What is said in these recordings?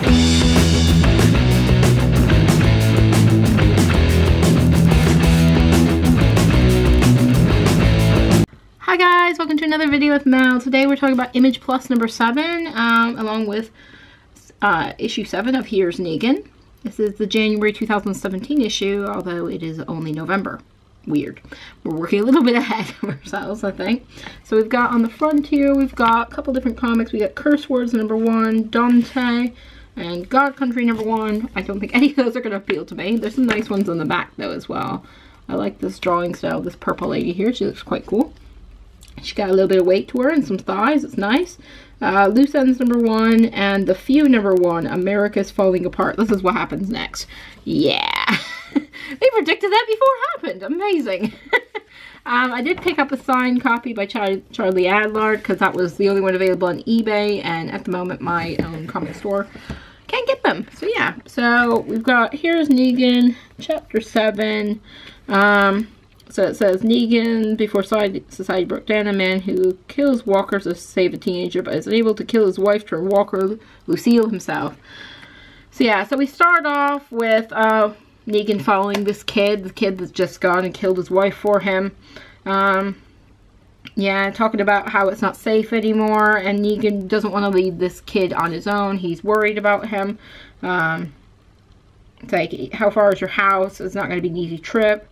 Hi guys, welcome to another video with Mel. Today we're talking about Image Plus number 7, along with issue 7 of Here's Negan. This is the January 2017 issue, although it is only November. Weird. We're working a little bit ahead of ourselves, I think. So we've got on the front here, we've got a couple different comics. We got Curse Words number 1, Dante, and God Country number 1. I don't think any of those are going to appeal to me. There's some nice ones on the back though as well. I like this drawing style, this purple lady here. She looks quite cool. She got a little bit of weight to her and some thighs. It's nice. Loose Ends number 1 and The Few number 1. America's Falling Apart. This is what happens next. Yeah. They predicted that before it happened. Amazing. I did pick up a signed copy by Charlie Adlard because that was the only one available on eBay, and at the moment my own comic store can't get them. So yeah. So we've got Here's Negan, chapter 7. So it says, Negan, before society broke down, a man who kills walkers to save a teenager, but is unable to kill his wife, turned walker, Lucille himself. So yeah, so we start off with Negan following this kid, the kid that's just gone and killed his wife for him. Yeah, talking about how it's not safe anymore, and Negan doesn't want to leave this kid on his own. He's worried about him. It's like, how far is your house? It's not going to be an easy trip.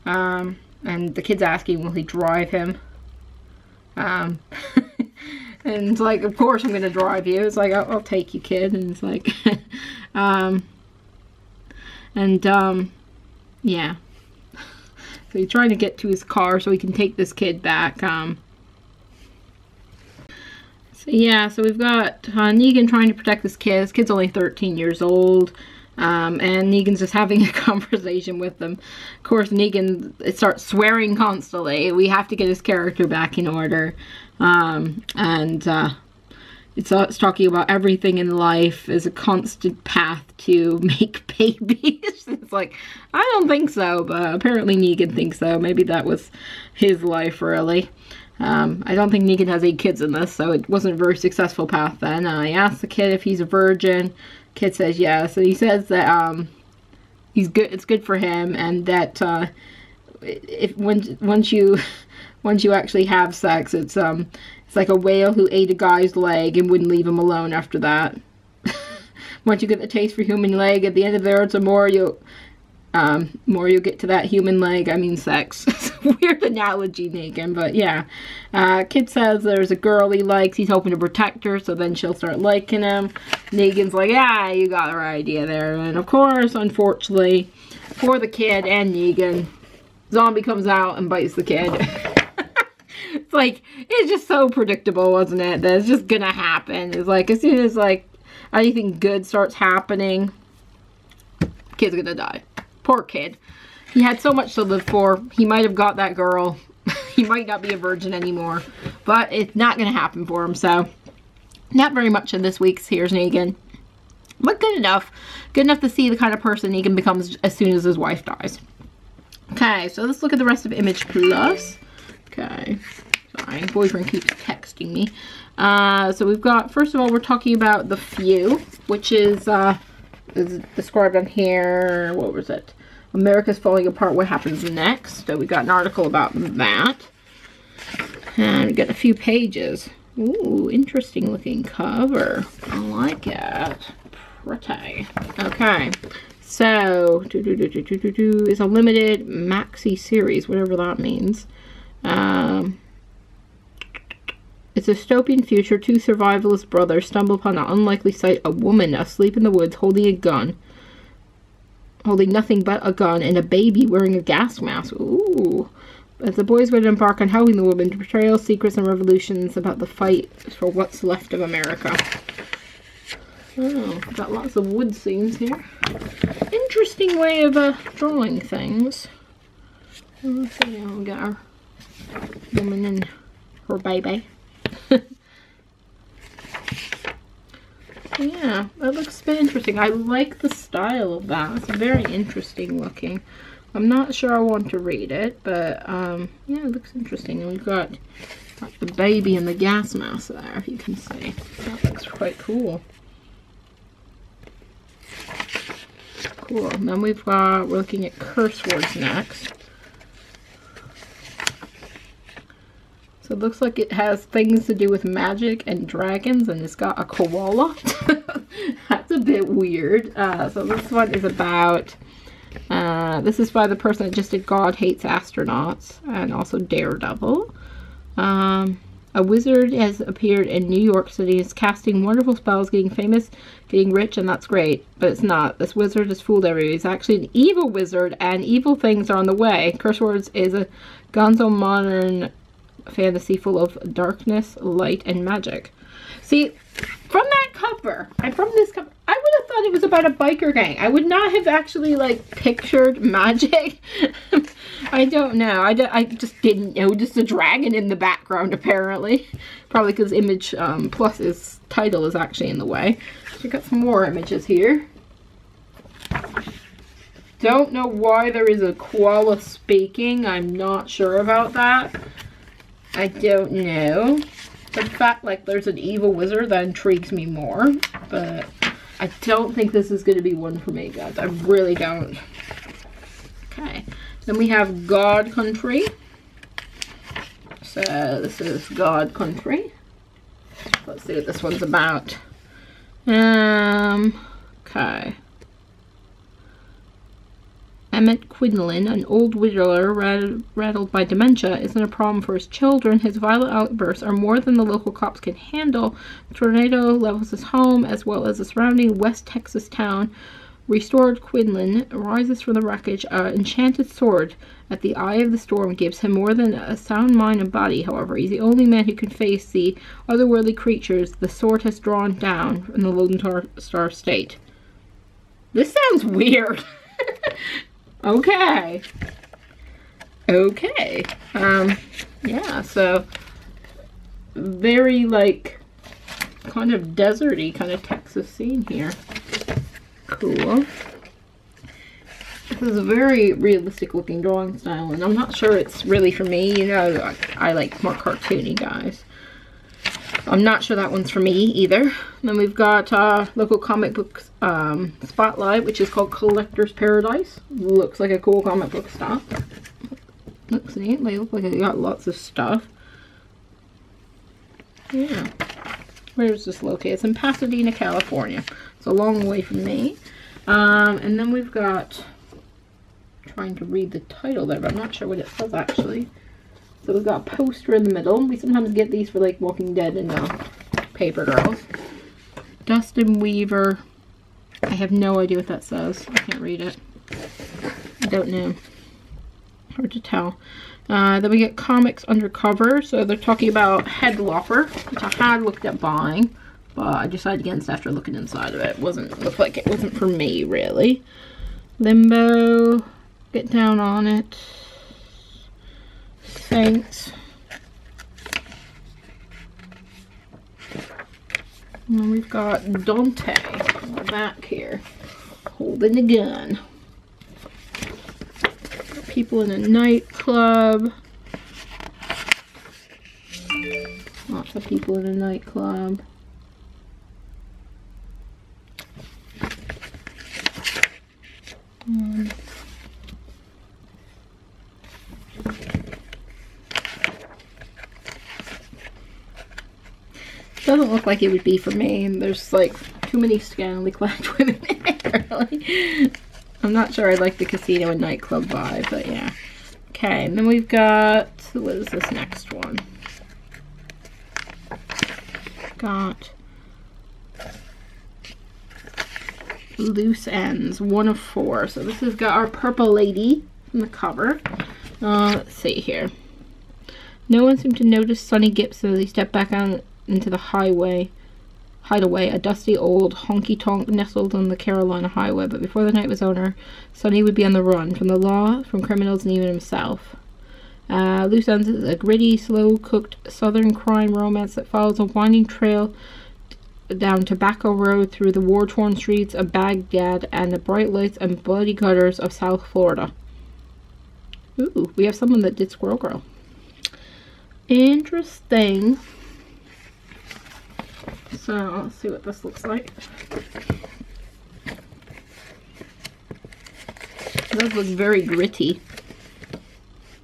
And the kid's asking, will he drive him? And it's like, of course I'm going to drive you. It's like, I'll take you, kid. And it's like, yeah. So he's trying to get to his car so he can take this kid back. So yeah, so we've got Negan trying to protect this kid. This kid's only 13 years old. And Negan's just having a conversation with them. Of course, Negan starts swearing constantly. We have to get his character back in order. It's talking about everything in life is a constant path to make babies. It's like, I don't think so, but apparently Negan thinks so. Maybe that was his life, really. I don't think Negan has 8 kids in this, so it wasn't a very successful path then. I asked the kid if he's a virgin. Kid says yes, and he says that he's good. It's good for him, and that once you actually have sex, it's like a whale who ate a guy's leg and wouldn't leave him alone after that. Once you get the taste for human leg, at the end of the earth, the more you'll get to that human leg. I mean, sex. It's a weird analogy, Negan, but yeah. Kid says there's a girl he likes. He's hoping to protect her, so then she'll start liking him. Negan's like, yeah, you got the right idea there. And of course, unfortunately, for the kid and Negan, zombie comes out and bites the kid. It's like, it's just so predictable, wasn't it? That it's just gonna happen. It's like, as soon as like anything good starts happening, kid's gonna die. Poor kid. He had so much to live for. He might have got that girl. He might not be a virgin anymore. But it's not going to happen for him. So, not very much in this week's Here's Negan. But good enough. Good enough to see the kind of person Negan becomes as soon as his wife dies. Okay, so let's look at the rest of Image Plus. Okay. Sorry, boyfriend keeps texting me. So we've got, first of all, we're talking about The Few, which is described on here. What was it? America's Falling Apart, what happens next? So we got an article about that. And we got a few pages. Ooh, interesting looking cover. I like it. Pretty. Okay. So, it's a limited maxi series, whatever that means. It's a dystopian future. 2 survivalist brothers stumble upon an unlikely sight, a woman asleep in the woods holding a gun. Holding nothing but a gun, and a baby wearing a gas mask. Ooh. As the boys would embark on helping the woman, betrayal, secrets, and revolutions about the fight for what's left of America. Oh, got lots of wood scenes here. Interesting way of drawing things. Let's see, we got our woman and her baby. Yeah, that looks a bit interesting. I like the style of that. It's very interesting looking. I'm not sure I want to read it, but yeah, it looks interesting. And we've got like the baby and the gas mask there, if you can see. That looks quite cool. Cool. And then we're looking at curse words next. So it looks like it has things to do with magic and dragons, and it's got a koala. That's a bit weird. So this one is about, this is by the person that just did God Hates Astronauts, and also Daredevil. A wizard has appeared in New York City, is casting wonderful spells, getting famous, getting rich, and that's great. But it's not. This wizard has fooled everybody. He's actually an evil wizard, and evil things are on the way. Curse Words is a gonzo modern fantasy full of darkness, light, and magic. See, from that cover, and from this cover, I would have thought it was about a biker gang. I would not have actually, like, pictured magic. I don't know. I just didn't notice the dragon in the background, apparently. Probably because Image Plus's title is actually in the way. We got some more images here. Don't know why there is a koala speaking. I'm not sure about that. I don't know. The fact, like, there's an evil wizard, that intrigues me more. But I don't think this is going to be one for me, guys. I really don't. Okay. Then we have God Country. So this is God Country. Let's see what this one's about. Okay. Emmett Quinlan, an old widower rattled by dementia, isn't a problem for his children. His violent outbursts are more than the local cops can handle. The tornado levels his home as well as the surrounding West Texas town. Restored Quinlan rises from the wreckage. An enchanted sword at the eye of the storm gives him more than a sound mind and body, however. He's the only man who can face the otherworldly creatures the sword has drawn down in the Lone Star State. This sounds weird. Okay. Okay. Yeah, so very, like, kind of deserty kind of Texas scene here. Cool. This is a very realistic looking drawing style, and I'm not sure it's really for me. You know, I like more cartoony guys. I'm not sure that one's for me either. And then we've got local comic book spotlight, which is called Collector's Paradise. Looks like a cool comic book stop. Looks neat. They look like they got lots of stuff. Yeah. Where is this located? It's in Pasadena, California. It's a long way from me. And then we've got, trying to read the title there, but I'm not sure what it says actually. So we've got a poster in the middle. We sometimes get these for, like, Walking Dead and Paper Girls. Dustin Weaver. I have no idea what that says. I can't read it. I don't know. Hard to tell. Then we get Comics Undercover. So they're talking about Headlopper, which I had looked at buying, but I decided against after looking inside of it. Looked like it wasn't for me, really. Limbo. Get Down on It. Saints. And then we've got Dante on the back here, holding a gun. Got people in a nightclub. Lots of people in a nightclub. Doesn't look like it would be for me, and there's like too many scantily clad women in it, really. I'm not sure I like the casino and nightclub vibe, but yeah. Okay, and then we've got, what is this next one? Got Loose Ends, 1 of 4. So this has got our purple lady from the cover. Let's see here. No one seemed to notice Sonny Gibson as he stepped back on into the hideaway, a dusty old honky-tonk nestled on the Carolina highway. But before the night was over, Sonny would be on the run from the law, from criminals, and even himself. Loose Ends is a gritty, slow-cooked southern crime romance that follows a winding trail down Tobacco Road through the war-torn streets of Baghdad and the bright lights and bloody gutters of South Florida. Ooh, we have someone that did Squirrel Girl. Interesting. So, let's see what this looks like. It does look very gritty.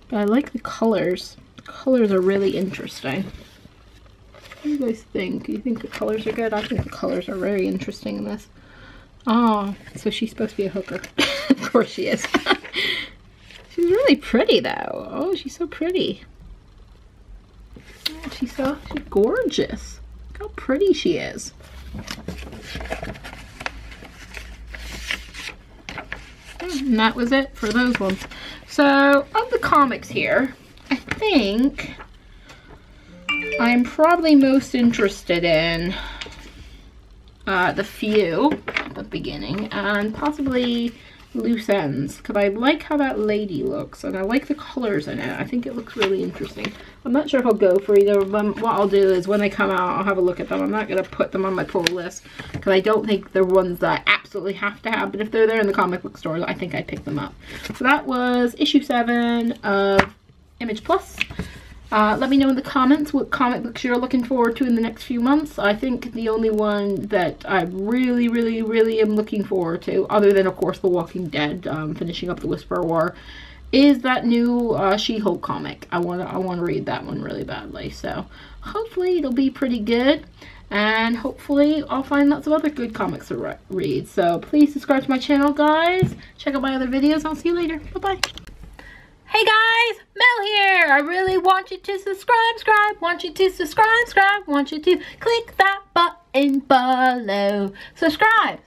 But I like the colors. The colors are really interesting. What do you guys think? Do you think the colors are good? I think the colors are very interesting in this. Oh, so she's supposed to be a hooker. Of course she is. She's really pretty though. Oh, she's so pretty. Oh, she's gorgeous. Look how pretty she is. And that was it for those ones. So, of the comics here, I think I'm probably most interested in the few at the beginning and possibly loose ends, because I like how that lady looks and I like the colors in it. I think it looks really interesting. I'm not sure if I'll go for either of them. What I'll do is when they come out, I'll have a look at them. I'm not going to put them on my pull list because I don't think they're ones that I absolutely have to have, but if they're there in the comic book stores, I think I'd pick them up. So that was issue 7 of Image Plus. Let me know in the comments what comic books you're looking forward to in the next few months. I think the only one that I really, really, really am looking forward to, other than, of course, The Walking Dead, finishing up the Whisperer War, is that new She-Hulk comic. I want to read that one really badly. So hopefully it'll be pretty good. And hopefully I'll find lots of other good comics to read. So please subscribe to my channel, guys. Check out my other videos. I'll see you later. Bye-bye. Hey guys, Mel here. I really want you to subscribe, want you to subscribe, want you to click that button below. Subscribe.